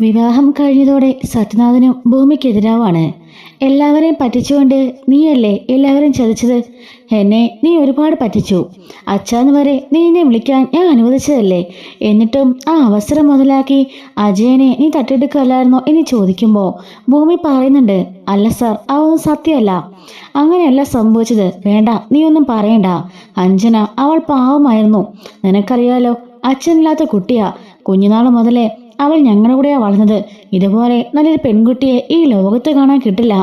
വിവാഹം കഴിഞ്ഞതോടെ സത്യനാഥനും ഭൂമിക്കെതിരാവാണ്. എല്ലാവരെയും പറ്റിച്ചുകൊണ്ട് നീയല്ലേ എല്ലാവരും ചതിച്ചത്. എന്നെ നീ ഒരുപാട് പറ്റിച്ചു. അച്ഛാന്ന് വരെ നീ എന്നെ വിളിക്കാൻ ഞാൻ അനുവദിച്ചതല്ലേ. എന്നിട്ടും ആ അവസരം മുതലാക്കി അജയനെ നീ തട്ടിയെടുക്കല്ലായിരുന്നോ എന്ന് ചോദിക്കുമ്പോൾ ഭൂമി പറയുന്നുണ്ട്, അല്ല സാർ, അതൊന്നും സത്യമല്ല. അങ്ങനെയല്ല സംഭവിച്ചത്. വേണ്ട, നീ ഒന്നും പറയണ്ട. അഞ്ജന അവൾ പാവമായിരുന്നു. നിനക്കറിയാലോ, അച്ഛനില്ലാത്ത കുട്ടിയാ. കുഞ്ഞുനാൾ മുതലേ അവൾ ഞങ്ങളുടെ കൂടെയാ വളർന്നത്. ഇതുപോലെ നല്ലൊരു പെൺകുട്ടിയെ ഈ ലോകത്ത് കാണാൻ കിട്ടില്ല.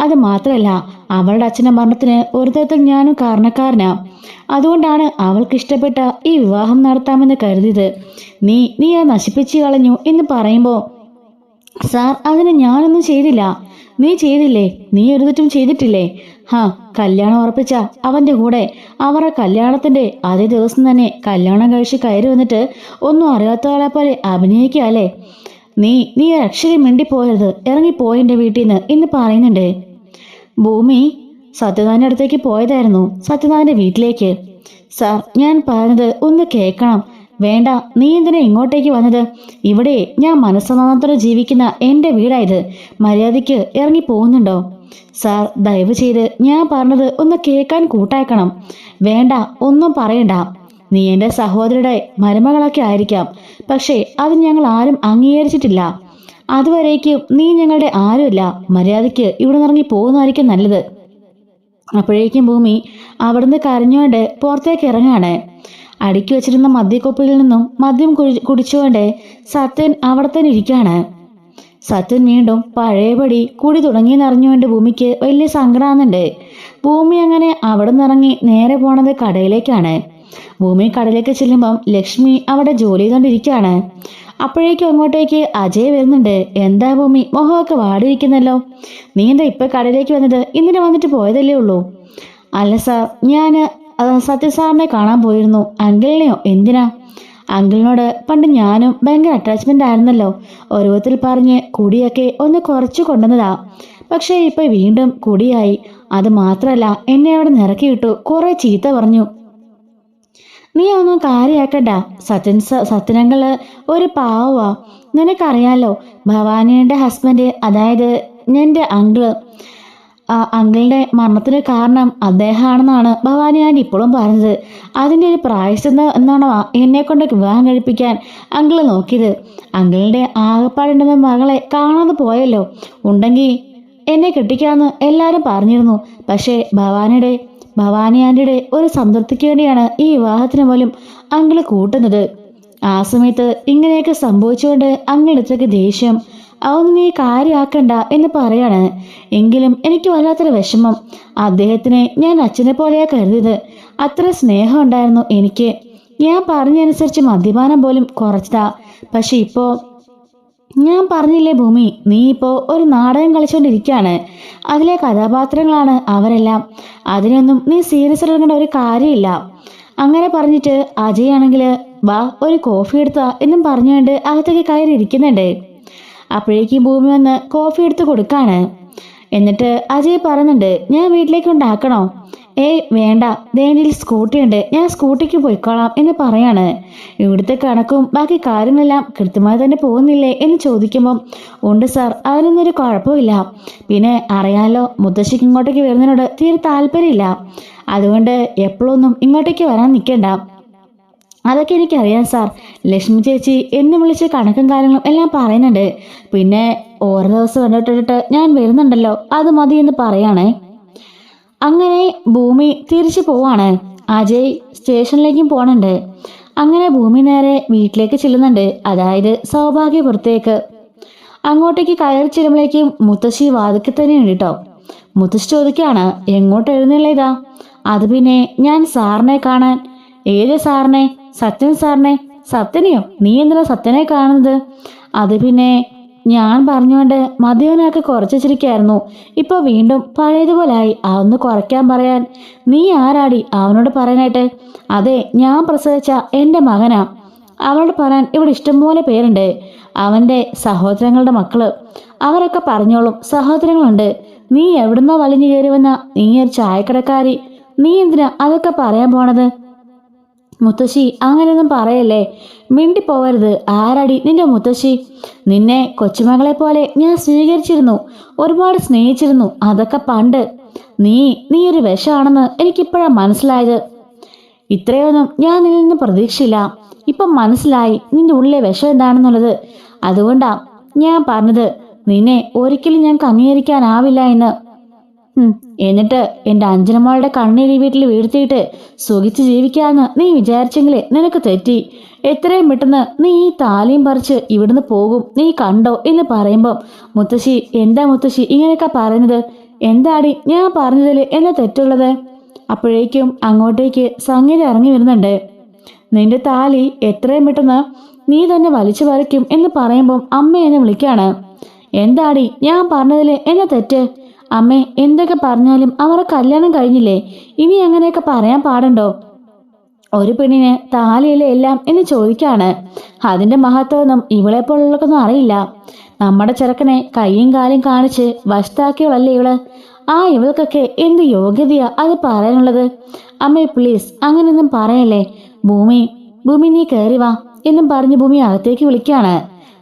അത് മാത്രമല്ല, അവളുടെ അച്ഛൻ്റെ മരണത്തിന് ഒരു തരത്തിൽ ഞാനും കാരണക്കാരനാ. അതുകൊണ്ടാണ് അവൾക്ക് ഇഷ്ടപ്പെട്ട ഈ വിവാഹം നടത്താമെന്ന് കരുതിയത്. നീ അത് നശിപ്പിച്ചു കളഞ്ഞു എന്ന് പറയുമ്പോൾ, സാർ, അതിന് ഞാനൊന്നും ചെയ്തില്ല. നീ ചെയ്തില്ലേ? നീ ഒരു തെറ്റും ചെയ്തിട്ടില്ലേ? കല്യാണം ഉറപ്പിച്ച അവന്റെ കൂടെ അവരുടെ കല്യാണത്തിന്റെ അതേ ദിവസം തന്നെ കല്യാണം കഴിച്ച് കയറി വന്നിട്ട് ഒന്നും അറിയാത്തവളെ പോലെ അഭിനയിക്കുക അല്ലേ? നീ അക്ഷരം മിണ്ടിപ്പോയത്, ഇറങ്ങിപ്പോയി എൻ്റെ വീട്ടിൽ നിന്ന് എന്ന് പറയുന്നുണ്ട്. ഭൂമി സത്യനാഥന്റെ അടുത്തേക്ക് പോയതായിരുന്നു, സത്യനാഥന്റെ വീട്ടിലേക്ക്. സാർ, ഞാൻ പറഞ്ഞത് ഒന്ന് കേൾക്കണം. വേണ്ട, നീ എന്തിനാ ഇങ്ങോട്ടേക്ക് വന്നത്? ഇവിടെ ഞാൻ മനസ്സമാധാനത്തോടെ ജീവിക്കുന്ന എൻ്റെ വീടായത്. മര്യാദയ്ക്ക് ഇറങ്ങി പോകുന്നുണ്ടോ? സാർ, ദയവ് ചെയ്ത് ഞാൻ പറഞ്ഞത് ഒന്ന് കേൾക്കാൻ കൂട്ടാക്കണം. വേണ്ട, ഒന്നും പറയണ്ട. നീ എൻ്റെ സഹോദരിയുടെ മരുമകളൊക്കെ ആയിരിക്കാം, പക്ഷേ അത് ഞങ്ങൾ ആരും അംഗീകരിച്ചിട്ടില്ല. അതുവരേക്കും നീ ഞങ്ങളുടെ ആരുമില്ല. മര്യാദയ്ക്ക് ഇവിടെ നിന്നിറങ്ങി പോകുന്നതായിരിക്കും നല്ലത്. അപ്പോഴേക്കും ഭൂമി അവിടുന്ന് കരഞ്ഞുകൊണ്ട് പുറത്തേക്ക് ഇറങ്ങാണ്. അടുക്കി വെച്ചിരുന്ന മദ്യക്കൊപ്പിൽ നിന്നും മദ്യം കുടിച്ചുകൊണ്ട് സത്യൻ അവിടെ തന്നെ ഇരിക്കുകയാണ്. സത്യൻ വീണ്ടും പഴയപടി കൂടി തുടങ്ങിയെന്നറിഞ്ഞുകൊണ്ട് ഭൂമിക്ക് വലിയ സങ്കടമാകുന്നുണ്ട്. ഭൂമി അങ്ങനെ അവിടെ നിന്നിറങ്ങി നേരെ പോണത് കടയിലേക്കാണ്. ഭൂമി കടയിലേക്ക് ചെല്ലുമ്പം ലക്ഷ്മി അവിടെ ജോലി ചെയ്തുകൊണ്ടിരിക്കുകയാണ്. അപ്പോഴേക്കും അങ്ങോട്ടേക്ക് അജയ് വരുന്നുണ്ട്. എന്താ ഭൂമി, മുഖമൊക്കെ വാടിയിരിക്കുന്നല്ലോ. നീ എന്താ ഇപ്പൊ കടയിലേക്ക് വന്നത്? ഇന്നലെ വന്നിട്ട് പോയതല്ലേ ഉള്ളൂ. അല്ല സാർ, ഞാൻ സത്യസാറിനെ കാണാൻ പോയിരുന്നു. അങ്കിളിനെയോ? എന്തിനാ? അങ്കിളിനോട് പണ്ട് ഞാനും ഭയങ്കര അറ്റാച്ച്മെന്റ് ആയിരുന്നല്ലോ. ഒരു വിധത്തിൽ പറഞ്ഞ് കുടിയൊക്കെ ഒന്ന് കുറച്ചു കൊണ്ടുവന്നതാ. പക്ഷേ ഇപ്പൊ വീണ്ടും കുടിയായി. അത് മാത്രല്ല, എന്നെ അവിടെ നിറക്കി വിട്ടു, കുറെ ചീത്ത പറഞ്ഞു. നീ ഒന്നും കാര്യാക്കണ്ട. സത്യനങ്ങള് ഒരു പാവവാ. നിനക്കറിയാലോ, ഭവാനിയുടെ ഹസ്ബൻഡ്, അതായത് എൻ്റെ അങ്കിളുടെ മരണത്തിന് കാരണം അദ്ദേഹമാണെന്നാണ് ഭവാനി ഞാൻ ഇപ്പോഴും പറഞ്ഞത്. അതിൻ്റെ ഒരു പ്രായശ്ചിത്തം എന്നാണോ എന്നെ കൊണ്ട് വിവാഹം കഴിപ്പിക്കാൻ അങ്കിള് നോക്കിയത്. അങ്കിളിൻ്റെ ആകപ്പാടുണ്ടെന്ന മകളെ കാണാതെ പോയല്ലോ. ഉണ്ടെങ്കിൽ എന്നെ കെട്ടിക്കാമെന്ന് എല്ലാവരും പറഞ്ഞിരുന്നു. പക്ഷേ ഭവാനി ആൻറ്റിയുടെ ഒരു സംതൃപ്തിക്ക് വേണ്ടിയാണ് ഈ വിവാഹത്തിന് പോലും അങ്കിള് കൂട്ടുന്നത്. ആ സമയത്ത് ഇങ്ങനെയൊക്കെ സംഭവിച്ചുകൊണ്ട് അങ്കിളിത്രയ്ക്ക് ദേഷ്യം. അതൊന്നും നീ കാര്യമാക്കണ്ട എന്ന് പറയാണ്. എങ്കിലും എനിക്ക് വല്ലാത്തൊരു വിഷമം. അദ്ദേഹത്തിനെ ഞാൻ അച്ഛനെ പോലെയാ കരുതിയത്. അത്ര സ്നേഹം ഉണ്ടായിരുന്നു എനിക്ക്. ഞാൻ പറഞ്ഞനുസരിച്ച് മദ്യപാനം പോലും കുറച്ചതാ. പക്ഷെ ഇപ്പോ ഞാൻ പറഞ്ഞില്ലേ ഭൂമി, നീ ഇപ്പോ ഒരു നാടകം കളിച്ചുകൊണ്ടിരിക്കുകയാണ്. അതിലെ കഥാപാത്രങ്ങളാണ് അവരെല്ലാം. അതിനൊന്നും നീ സീരിയസ് എടുക്കേണ്ട ഒരു കാര്യമില്ല. അങ്ങനെ പറഞ്ഞിട്ട് അജയ് ആണെങ്കിൽ വാ ഒരു കോഫി എടുത്താ എന്നും പറഞ്ഞുകൊണ്ട് അകത്തേക്ക് കയറി ഇരിക്കുന്നുണ്ട്. അപ്പോഴേക്കും ഭൂമി വന്ന് കോഫി എടുത്ത് കൊടുക്കാണ്. എന്നിട്ട് അജയ് പറയുന്നുണ്ട്, ഞാൻ വീട്ടിലേക്ക് ഉണ്ടാക്കണോ? വേണ്ട, ദേനിൽ സ്കൂട്ടി ഉണ്ട്, ഞാൻ സ്കൂട്ടിക്ക് പോയിക്കോളാം എന്ന് പറയാണ്. ഇവിടുത്തെ കണക്കും ബാക്കി കാര്യങ്ങളെല്ലാം കൃത്യമായി തന്നെ പോകുന്നില്ലേ എന്ന് ചോദിക്കുമ്പം, ഉണ്ട് സാർ, അതിനൊന്നും ഒരു കുഴപ്പമില്ല. പിന്നെ അറിയാലോ, മുത്തശ്ശിക്ക് ഇങ്ങോട്ടേക്ക് വരുന്നതിനോട് തീരെ താല്പര്യമില്ല. അതുകൊണ്ട് എപ്പോഴൊന്നും ഇങ്ങോട്ടേക്ക് വരാൻ നിൽക്കണ്ട. അതൊക്കെ എനിക്കറിയാം സാർ. ലക്ഷ്മി ചേച്ചി എന്നെ വിളിച്ച് കണക്കും കാര്യങ്ങളും എല്ലാം പറയുന്നുണ്ട്. പിന്നെ ഓരോ ദിവസം കണ്ടിട്ടിട്ട് ഞാൻ വരുന്നുണ്ടല്ലോ, അത് മതി എന്ന് പറയാണേ. അങ്ങനെ ഭൂമി തിരിച്ചു പോവാണ്. അജയ് സ്റ്റേഷനിലേക്കും പോണുണ്ട്. അങ്ങനെ ഭൂമി നേരെ വീട്ടിലേക്ക് ചെല്ലുന്നുണ്ട്, അതായത് സൗഭാഗ്യപുരത്തേക്ക്. അങ്ങോട്ടേക്ക് കയറി ചെല്ലുമ്പോഴേക്കും മുത്തശ്ശി വാതിക്കൽ തന്നെ ഉണ്ട് കേട്ടോ. മുത്തശ്ശി ചോദിക്കാണ്, എങ്ങോട്ട് എഴുന്നേലേതാ? അത് പിന്നെ ഞാൻ സാറിനെ കാണാൻ. ഏത് സാറിനെ? സത്യൻ സാറിനെ. സത്യനെയോ? നീ എന്തിനാ സത്യനെ കാണുന്നത്? അത് പിന്നെ ഞാൻ പറഞ്ഞുകൊണ്ട് മദ്യവനൊക്കെ കുറച്ച് വെച്ചിരിക്കായിരുന്നു. ഇപ്പൊ വീണ്ടും പഴയതുപോലായി. അതൊന്ന് കുറയ്ക്കാൻ പറയാൻ നീ ആരാടി അവനോട് പറയാനായിട്ട്? അതെ, ഞാൻ പ്രസവിച്ച എൻ്റെ മകനാ. അവളോട് പറയാൻ ഇവിടെ ഇഷ്ടംപോലെ പേരുണ്ട്. അവൻ്റെ സഹോദരങ്ങളുടെ മക്കള്, അവരൊക്കെ പറഞ്ഞോളും സഹോദരങ്ങളുണ്ട്. നീ എവിടുന്നോ വലിഞ്ഞു കയറി വന്ന നീ ഒരു ചായക്കടക്കാരി. നീ എന്തിനാ അതൊക്കെ പറയാൻ പോണത്? മുത്തശ്ശി അങ്ങനെയൊന്നും പറയല്ലേ, മിണ്ടിപ്പോവരുത്. ആരടി നിന്റെ മുത്തശ്ശി? നിന്നെ കൊച്ചുമകളെ പോലെ ഞാൻ സ്വീകരിച്ചിരുന്നു, ഒരുപാട് സ്നേഹിച്ചിരുന്നു. അതൊക്കെ പണ്ട്. നീ ഒരു വിഷമാണെന്ന് എനിക്കിപ്പോഴാണ് മനസ്സിലായത്. ഇത്രയൊന്നും ഞാൻ നിന്നിൽ നിന്ന് പ്രതീക്ഷയില്ല. ഇപ്പം മനസ്സിലായി നിന്റെ ഉള്ളിലെ വിഷം എന്താണെന്നുള്ളത്. അതുകൊണ്ടാ ഞാൻ പറഞ്ഞത് നിന്നെ ഒരിക്കലും ഞങ്ങൾക്ക് അംഗീകരിക്കാനാവില്ല എന്ന്. എന്നിട്ട് എൻ്റെ അഞ്ജനമ്മളുടെ കണ്ണീര് വീട്ടിൽ വീഴ്ത്തിയിട്ട് സുഖിച്ച് ജീവിക്കാന്ന് നീ വിചാരിച്ചെങ്കിലേ നിനക്ക് തെറ്റി. എത്രയും പെട്ടെന്ന് നീ ഈ താലിയും പറിച്ച് ഇവിടുന്ന് പോകും, നീ കണ്ടോ എന്ന് പറയുമ്പം മുത്തശ്ശി എന്താ മുത്തശ്ശി ഇങ്ങനെയൊക്കെ പറയുന്നത്? എന്താടി ഞാൻ പറഞ്ഞതിൽ എന്താ തെറ്റുള്ളത്? അപ്പോഴേക്കും അങ്ങോട്ടേക്ക് സംഗീത ഇറങ്ങി വരുന്നുണ്ട്. നിന്റെ താലി എത്രയും പെട്ടെന്ന് നീ തന്നെ വലിച്ചു പറിക്കും എന്ന് പറയുമ്പം അമ്മ എന്നെ വിളിക്കാണ്. എന്താടി ഞാൻ പറഞ്ഞതിൽ എന്താ തെറ്റ്? അമ്മേ, എന്തൊക്കെ പറഞ്ഞാലും അവരുടെ കല്യാണം കഴിഞ്ഞില്ലേ, ഇനി അങ്ങനെയൊക്കെ പറയാൻ പാടുണ്ടോ? ഒരു പെണ്ണിന് താലിയിലെ എല്ലാം എന്ന് ചോദിക്കാണ്. അതിന്റെ മഹത്വമൊന്നും ഇവളെപ്പോലുള്ളവർക്കൊന്നും അറിയില്ല. നമ്മുടെ ചെറുക്കനെ കൈയും കാലും കാണിച്ച് വശത്താക്കിയവളല്ലേ ഇവള്. ഇവൾക്കൊക്കെ എന്ത് യോഗ്യതയാ അത് പറയാനുള്ളത്? അമ്മേ പ്ലീസ് അങ്ങനെയൊന്നും പറയല്ലേ. ഭൂമി നീ കയറി വാ എന്നും പറഞ്ഞ് ഭൂമി അകത്തേക്ക് വിളിക്കാണ്.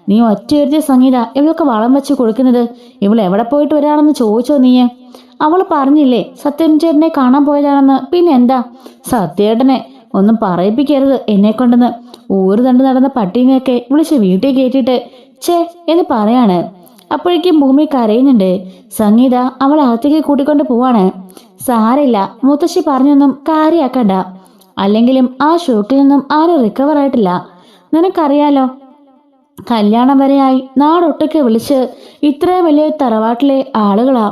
നീ ഒറ്റയൊരുത്തിയ സംഗീത ഇവൾക്ക് വളം വെച്ച് കൊടുക്കുന്നത്? ഇവൾ എവിടെ പോയിട്ട് വരാണെന്ന് ചോദിച്ചോ നീ? അവൾ പറഞ്ഞില്ലേ സത്യം ചേട്ടനെ കാണാൻ പോയതാണെന്ന്. പിന്നെ എന്താ? സത്യേട്ടനെ ഒന്നും പറയിപ്പിക്കരുത് എന്നെ കൊണ്ടെന്ന്. ഊര് തണ്ട് നടന്ന പട്ടീനെയൊക്കെ വിളിച്ച് വീട്ടിൽ കയറ്റിയിട്ട് ഛേ എന്ന് പറയാണ്. അപ്പോഴേക്കും ഭൂമി കരയുന്നുണ്ട്. സംഗീത അവൾ അകത്തേക്ക് കൂട്ടിക്കൊണ്ട് പോവാണ്. സാരമില്ല, മുത്തശ്ശി പറഞ്ഞൊന്നും കാര്യാക്കണ്ട. അല്ലെങ്കിലും ആ ഷോക്കിൽ നിന്നും ആരും റിക്കവർ ആയിട്ടില്ല. നിനക്കറിയാലോ, കല്യാണം വരെയായി നാടൊട്ടൊക്കെ വിളിച്ച് ഇത്രയും വലിയ തറവാട്ടിലെ ആളുകളാ,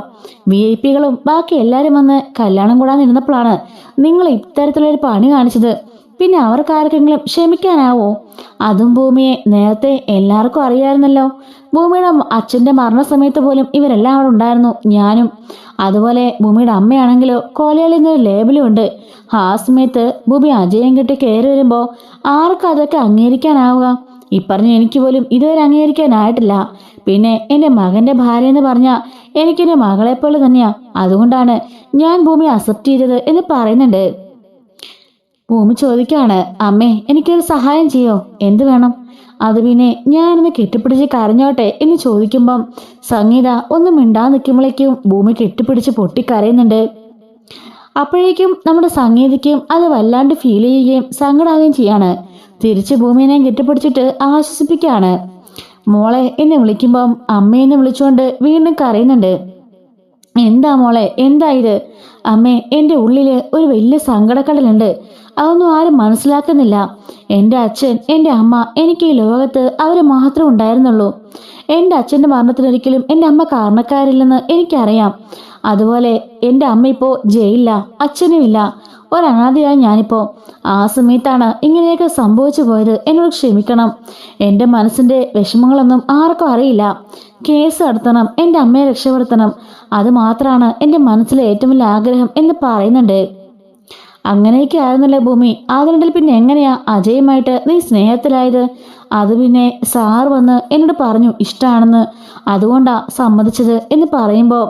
VIP കളും ബാക്കി എല്ലാരും വന്ന് കല്യാണം കൂടാൻ ഇരുന്നപ്പോഴാണ് നിങ്ങൾ ഇത്തരത്തിലൊരു പണി കാണിച്ചത്. പിന്നെ അവർക്കാർക്കെങ്കിലും ക്ഷമിക്കാനാവോ? അതും ഭൂമിയെ നേരത്തെ എല്ലാവർക്കും അറിയാമായിരുന്നല്ലോ. ഭൂമിയുടെ അച്ഛന്റെ മരണസമയത്ത് പോലും ഇവരെല്ലാം അവിടെ ഉണ്ടായിരുന്നു, ഞാനും. അതുപോലെ ഭൂമിയുടെ അമ്മയാണെങ്കിലോ കോലയാളി എന്നൊരു ലേബലും ഉണ്ട്. ആ സമയത്ത് ഭൂമി അജയം കെട്ടി കയറി വരുമ്പോ ആർക്കും അതൊക്കെ അംഗീകരിക്കാനാവുക? ഇപ്പറഞ്ഞ എനിക്ക് പോലും ഇതുവരെ അംഗീകരിക്കാനായിട്ടില്ല. പിന്നെ എൻ്റെ മകന്റെ ഭാര്യ എന്ന് പറഞ്ഞാൽ എനിക്കെൻ്റെ മകളെപ്പോലെ തന്നെയാ. അതുകൊണ്ടാണ് ഞാൻ ഭൂമി അക്സെപ്റ്റ് ചെയ്തത് എന്ന് പറയുന്നുണ്ട്. ഭൂമി ചോദിക്കാണ്, അമ്മേ എനിക്കൊരു സഹായം ചെയ്യോ? എന്ത് വേണം? അത് പിന്നെ ഞാനൊന്ന് കെട്ടിപ്പിടിച്ച് കരഞ്ഞോട്ടെ എന്ന് ചോദിക്കുമ്പം സംഗീത ഒന്നും മിണ്ടാ നിൽക്കുമ്പോഴേക്കും ഭൂമി കെട്ടിപ്പിടിച്ച് പൊട്ടിക്കരയുന്നുണ്ട്. അപ്പോഴേക്കും നമ്മുടെ സംഗീതയ്ക്കും അത് വല്ലാണ്ട് ഫീൽ ചെയ്യുകയും സങ്കടാകുകയും ചെയ്യാണ്. തിരിച്ച് ഭൂമിനെ കെട്ടിപ്പിടിച്ചിട്ട് ആശ്വസിപ്പിക്കുകയാണ്. മോളെ എന്ന് വിളിക്കുമ്പം അമ്മയെന്ന് വിളിച്ചുകൊണ്ട് വീണ്ടും കരയുന്നുണ്ട്. എന്താ മോളെ, എന്താ ഇത്? അമ്മേ, എൻ്റെ ഉള്ളില് ഒരു വലിയ സങ്കടക്കടലുണ്ട്. അതൊന്നും ആരും മനസ്സിലാക്കുന്നില്ല. എൻ്റെ അച്ഛൻ, എൻ്റെ അമ്മ, എനിക്ക് ഈ ലോകത്ത് അവര് മാത്രമേ ഉണ്ടായിരുന്നുള്ളൂ. എൻ്റെ അച്ഛൻ്റെ മരണത്തിനൊരിക്കലും എൻ്റെ അമ്മ കാരണക്കാരില്ലെന്ന് എനിക്കറിയാം. അതുപോലെ എൻ്റെ അമ്മ ഇപ്പോൾ ജയിലില്ല, അച്ഛനും ഇല്ല, ഒരനാഥയായി ഞാനിപ്പോ. ആ സമയത്താണ് ഇങ്ങനെയൊക്കെ സംഭവിച്ചു പോയത്. എന്നോട് ക്ഷമിക്കണം. എൻ്റെ മനസ്സിൻ്റെ വിഷമങ്ങളൊന്നും ആർക്കും അറിയില്ല. കേസ് നടത്തണം, എൻ്റെ അമ്മയെ രക്ഷപ്പെടുത്തണം, അത് മാത്രമാണ് എൻ്റെ മനസ്സിലെ ഏറ്റവും വലിയ ആഗ്രഹം എന്ന് പറയുന്നുണ്ട്. അങ്ങനെയൊക്കെ ആയിരുന്നല്ലേ ഭൂമി. അതിനിടയിൽ പിന്നെ എങ്ങനെയാ അജയുമായിട്ട് നീ സ്നേഹത്തിലായത്? അത് പിന്നെ സാർ വന്ന് എന്നോട് പറഞ്ഞു ഇഷ്ടമാണെന്ന്, അതുകൊണ്ടാ സമ്മതിച്ചത് എന്ന് പറയുമ്പോൾ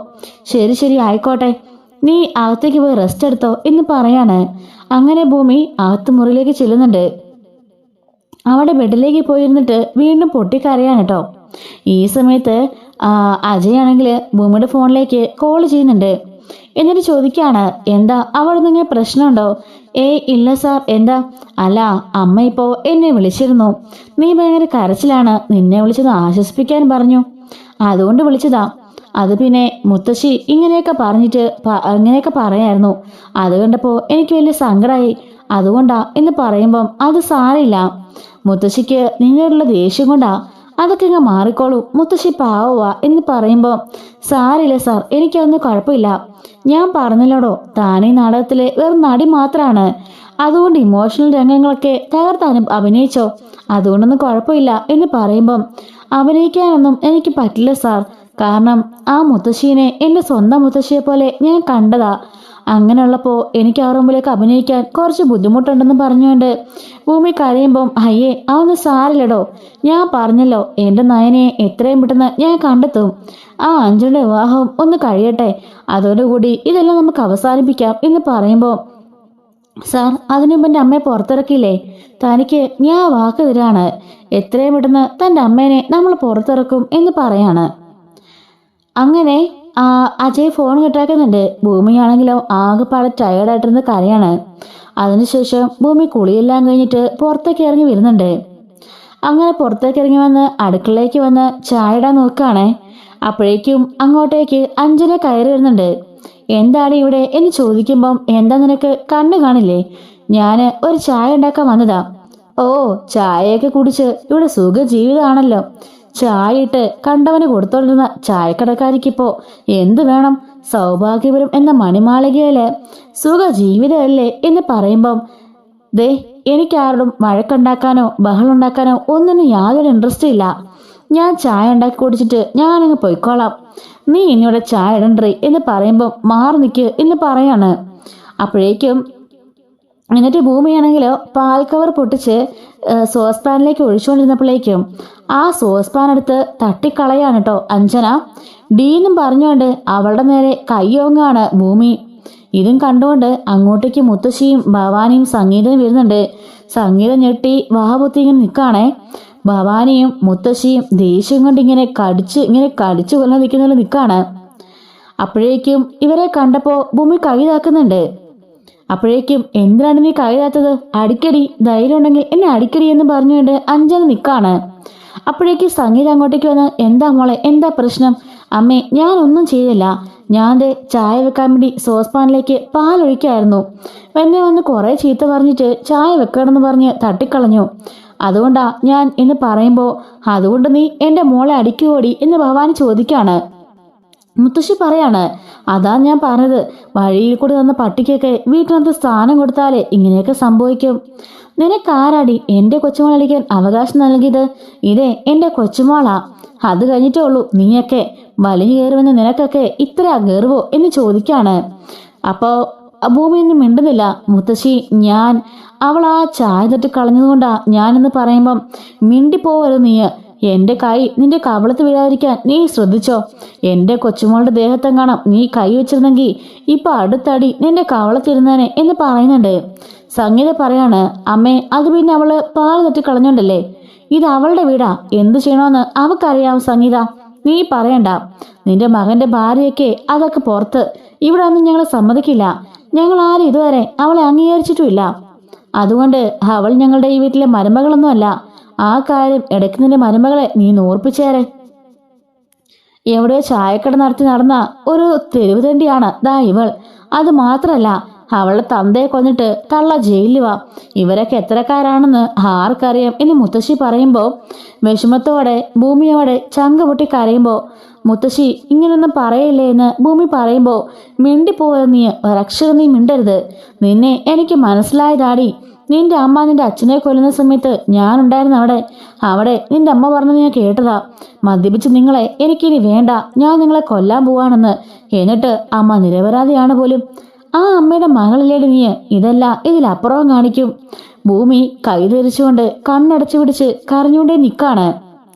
ശരി ശരി ആയിക്കോട്ടെ, നീ അകത്തേക്ക് പോയി റെസ്റ്റ് എടുത്തോ എന്ന് പറയാണ്. അങ്ങനെ ഭൂമി അകത്ത് മുറിയിലേക്ക് ചെല്ലുന്നുണ്ട്. അവിടെ ബെഡിലേക്ക് പോയിരുന്നിട്ട് വീണ്ടും പൊട്ടിക്കരയാണ് കേട്ടോ. ഈ സമയത്ത് അജയാണെങ്കിൽ ഭൂമിയുടെ ഫോണിലേക്ക് കോൾ ചെയ്യുന്നുണ്ട്. എന്നിട്ട് ചോദിക്കാണ്, എന്താ അവിടെ നിങ്ങൾ പ്രശ്നമുണ്ടോ? ഇല്ല സാർ. എന്താ? അല്ല, അമ്മ ഇപ്പോ എന്നെ വിളിച്ചിരുന്നു. നീ ഭയങ്കര കരച്ചിലാണ്, നിന്നെ വിളിച്ചത് ആശ്വസിപ്പിക്കാൻ പറഞ്ഞു, അതുകൊണ്ട് വിളിച്ചതാ. അത് പിന്നെ മുത്തശ്ശി ഇങ്ങനെയൊക്കെ പറഞ്ഞിട്ട് അങ്ങനെയൊക്കെ പറയായിരുന്നു. അത് കണ്ടപ്പോൾ എനിക്ക് വലിയ സങ്കടമായി, അതുകൊണ്ടാ എന്ന് പറയുമ്പം അത് സാരമില്ല, മുത്തശ്ശിക്ക് നിങ്ങളുള്ള ദേഷ്യം കൊണ്ടാ, അതൊക്കെ ഇങ്ങ് മാറിക്കോളൂ, മുത്തശ്ശി പാവുക എന്ന് പറയുമ്പോൾ സാരില്ല സാർ, എനിക്കതൊന്നും കുഴപ്പമില്ല. ഞാൻ പറഞ്ഞല്ലോടോ, താനീ നാടകത്തിലെ വെറും നടി മാത്രമാണ്. അതുകൊണ്ട് ഇമോഷണൽ രംഗങ്ങളൊക്കെ തകർത്താനും അഭിനയിച്ചോ, അതുകൊണ്ടൊന്നും കുഴപ്പമില്ല എന്ന് പറയുമ്പം അഭിനയിക്കാനൊന്നും എനിക്ക് പറ്റില്ല സാർ. കാരണം ആ മുത്തശ്ശീനെ എൻ്റെ സ്വന്തം മുത്തശ്ശിയെ പോലെ ഞാൻ കണ്ടതാ. അങ്ങനെയുള്ളപ്പോൾ എനിക്ക് അവരുടെ മുമ്പിലേക്ക് അഭിനയിക്കാൻ കുറച്ച് ബുദ്ധിമുട്ടുണ്ടെന്ന് പറഞ്ഞുകൊണ്ട് ഭൂമി കരയുമ്പം അയ്യേ അതൊന്നും സാരില്ലടോ, ഞാൻ പറഞ്ഞല്ലോ എൻ്റെ നയനെ എത്രയും പെട്ടെന്ന് ഞാൻ കണ്ടെത്തും. ആ അഞ്ജലിയുടെ വിവാഹം ഒന്ന് കഴിയട്ടെ, അതോടുകൂടി ഇതെല്ലാം നമുക്ക് അവസാനിപ്പിക്കാം എന്ന് പറയുമ്പോൾ സാർ, അതിനു മുമ്പ് എൻ്റെ അമ്മയെ പുറത്തിറക്കിയില്ലേ? തനിക്ക് ഞാൻ വാക്ക് തരാണ്, എത്രയും പെട്ടെന്ന് തൻ്റെ അമ്മേനെ നമ്മൾ പുറത്തിറക്കും എന്ന് പറയാണ്. അങ്ങനെ അജയ് ഫോൺ കിട്ടാക്കുന്നുണ്ട്. ഭൂമിയാണെങ്കിലോ ആകെപ്പാടെ ടയേർഡായിട്ടിരുന്ന് കരയാണ്. അതിനുശേഷം ഭൂമി കുളിയെല്ലാം കഴിഞ്ഞിട്ട് പുറത്തേക്ക് ഇറങ്ങി വരുന്നുണ്ട്. അങ്ങനെ പുറത്തേക്ക് ഇറങ്ങി വന്ന് അടുക്കളയിലേക്ക് വന്ന് ചായ ഇടാൻ നോക്കുകയാണേ. അപ്പോഴേക്കും അങ്ങോട്ടേക്ക് അഞ്ജന കയറി വരുന്നുണ്ട്. എന്താണ് ഇവിടെ എന്ന് ചോദിക്കുമ്പം, എന്താ നിനക്ക് കണ്ണു കാണില്ലേ? ഞാൻ ഒരു ചായ ഉണ്ടാക്കാൻ വന്നതാ. ഓ, ചായയൊക്കെ കുടിച്ച് ഇവിടെ സുഖ ജീവിതമാണല്ലോ. ചായ ഇട്ട് കണ്ടവന് കൊടുത്തോണ്ടിരുന്ന ചായക്കടക്കാരിക്കിപ്പോ എന്ത് വേണം? സൗഭാഗ്യപുരം എന്ന മണിമാളികയില് സുഖ ജീവിതമല്ലേ എന്ന് പറയുമ്പം, ദേ, എനിക്കാരോടും വഴക്കുണ്ടാക്കാനോ ബഹളുണ്ടാക്കാനോ ഒന്നിനും യാതൊരു ഇൻട്രസ്റ്റ് ഇല്ല. ഞാൻ ചായ ഉണ്ടാക്കി കുടിച്ചിട്ട് ഞാനങ്ങ് പൊയ്ക്കോളാം. നീ ഇനിയുടെ ചായ ഇടണ്ടേ എന്ന് പറയുമ്പം, മാറി നിൽക്ക് എന്ന് പറയാണ്. അപ്പോഴേക്കും എന്നിട്ട് ഭൂമിയാണെങ്കിലോ പാൽ കവർ പൊട്ടിച്ച് സോസ് പാനിലേക്ക് ഒഴിച്ചുകൊണ്ടിരുന്നപ്പോഴേക്കും ആ സോസ് പാൻ എടുത്ത് തട്ടിക്കളയാണ് കേട്ടോ അഞ്ജന. ഡീന്നും പറഞ്ഞുകൊണ്ട് അവളുടെ നേരെ കയ്യോങ്ങാണ് ഭൂമി. ഇതും കണ്ടുകൊണ്ട് അങ്ങോട്ടേക്ക് മുത്തശ്ശിയും ഭവാനിയും സംഗീതം വരുന്നുണ്ട്. സംഗീതം ഞെട്ടി വാഹപൊത്തി ഇങ്ങനെ നിൽക്കുകയാണേ. ഭവാനിയും മുത്തശ്ശിയും ദേഷ്യം കൊണ്ട് ഇങ്ങനെ കടിച്ചു കൊല്ലാൻ നിൽക്കുന്നതിൽ നിൽക്കുകയാണ്. അപ്പോഴേക്കും ഇവരെ കണ്ടപ്പോൾ ഭൂമി കൈ താക്കുന്നുണ്ട്. അപ്പോഴേക്കും, എന്തിനാണ് നീ കൈ താത്തത്? അടിക്കടി, ധൈര്യം ഉണ്ടെങ്കിൽ എന്നെ അടിക്കടി എന്ന് പറഞ്ഞുകൊണ്ട് അഞ്ജന നിൽക്കാണ്. അപ്പോഴേക്കും സംഗീത അങ്ങോട്ടേക്ക് വന്ന്, എന്താ മോളെ, എന്താ പ്രശ്നം? അമ്മേ, ഞാനൊന്നും ചെയ്തില്ല. ഞാൻ ചായ വെക്കാൻ വേണ്ടി സോസ് പാനിലേക്ക് പാലൊഴിക്കായിരുന്നു. എന്നെ വന്ന് കുറേ ചീത്ത പറഞ്ഞിട്ട് ചായ വെക്കണമെന്ന് പറഞ്ഞ് തട്ടിക്കളഞ്ഞു. അതുകൊണ്ടാ ഞാൻ എന്ന് പറയുമ്പോൾ, അതുകൊണ്ട് നീ എൻ്റെ മോളെ അടിക്കുവോടി എന്ന് ഭവാനി ചോദിക്കാണ്. മുത്തശ്ശി പറയാണ്, അതാ ഞാൻ പറഞ്ഞത്, വഴിയിൽ കൂടി വന്ന പട്ടിക്കൊക്കെ വീട്ടിനകത്ത് സ്ഥാനം കൊടുത്താലേ ഇങ്ങനെയൊക്കെ സംഭവിക്കും. നിനക്കാരാടി എൻ്റെ കൊച്ചുമോൾ അടിക്കാൻ അവകാശം നൽകിയത്? ഇതേ എൻ്റെ കൊച്ചുമോളാ. അത് കഴിഞ്ഞിട്ടേ ഉള്ളൂ നീയൊക്കെ വലിഞ്ഞു കയറുമെന്ന് നിനക്കൊക്കെ ഇത്ര ഗർവോ എന്ന് ചോദിക്കാണ്. അപ്പോൾ ഭൂമിയൊന്നും മിണ്ടുന്നില്ല. മുത്തശ്ശി, ഞാൻ അവൾ ആ ചായ തട്ടി കളഞ്ഞതുകൊണ്ടാ ഞാനെന്ന് പറയുമ്പം, മിണ്ടിപ്പോവരുത് നീ. എൻ്റെ കൈ നിന്റെ കവളത്ത് വീഴാതിരിക്കാൻ നീ ശ്രദ്ധിച്ചോ. എൻ്റെ കൊച്ചുമോളുടെ ദേഹത്തെങ്ങാണം നീ കൈ വെച്ചിരുന്നെങ്കിൽ ഇപ്പൊ അടുത്തടി നിന്റെ കവളത്തിരുന്നേനെ എന്ന് പറയുന്നുണ്ട്. സംഗീത പറയാണ്, അമ്മേ, അത് പിന്നെ അവള് പാല് തട്ടി കളഞ്ഞോണ്ടല്ലേ. ഇത് അവളുടെ വീടാ, എന്തു ചെയ്യണമെന്ന് അവക്കറിയാം. സംഗീത, നീ പറയണ്ട. നിന്റെ മകന്റെ ഭാര്യയൊക്കെ അതൊക്കെ പുറത്ത്. ഇവിടെ ഒന്നും ഞങ്ങൾ സമ്മതിക്കില്ല. ഞങ്ങൾ ആരും ഇതുവരെ അവളെ അംഗീകരിച്ചിട്ടുമില്ല. അതുകൊണ്ട് അവൾ ഞങ്ങളുടെ ഈ വീട്ടിലെ മരുമകളൊന്നുമല്ല. ആ കാര്യം ഇടയ്ക്ക് നിന്റെ മരുമകളെ നീ ഓർപ്പിച്ചേരെ. എവിടെയോ ചായക്കട നടത്തി നടന്ന ഒരു തെരുവ് തണ്ടിയാണ് ദാ ഇവൾ. അത് മാത്രല്ല, അവളുടെ തന്തയെ കൊന്നിട്ട് തള്ള ജയിലിൽ വാ. ഇവരൊക്കെ എത്രക്കാരാണെന്ന് ആർക്കറിയാം എന്ന് മുത്തശ്ശി പറയുമ്പോൾ, വിഷമത്തോടെ ഭൂമിയോടെ ചങ്ക പൊട്ടി കരയുമ്പോൾ, മുത്തശ്ശി ഇങ്ങനൊന്നും പറയില്ലേ എന്ന് ഭൂമി പറയുമ്പോൾ, മിണ്ടിപ്പോയത് നീ, ഒരക്ഷരം നീ മിണ്ടരുത്. നിന്നെ എനിക്ക് മനസ്സിലായതാടി. നിന്റെ അമ്മ നിന്റെ അച്ഛനെ കൊല്ലുന്ന സമയത്ത് ഞാനുണ്ടായിരുന്നു അവിടെ നിന്റെ അമ്മ പറഞ്ഞത് ഞാൻ കേട്ടതാ. മദ്യപിച്ച് നിങ്ങളെ എനിക്കിനി വേണ്ട, ഞാൻ നിങ്ങളെ കൊല്ലാൻ പോവാണെന്ന്. എന്നിട്ട് അമ്മ നിരപരാധിയാണ് പോലും. ആ അമ്മയുടെ മകളില്ലേടി നീ. ഇതല്ല ഇതിലപ്പുറവും കാണിക്കും. ഭൂമി കൈ ധരിച്ചുകൊണ്ട് കണ്ണടച്ചു പിടിച്ച് കരഞ്ഞുകൊണ്ടേ നിൽക്കാണ്.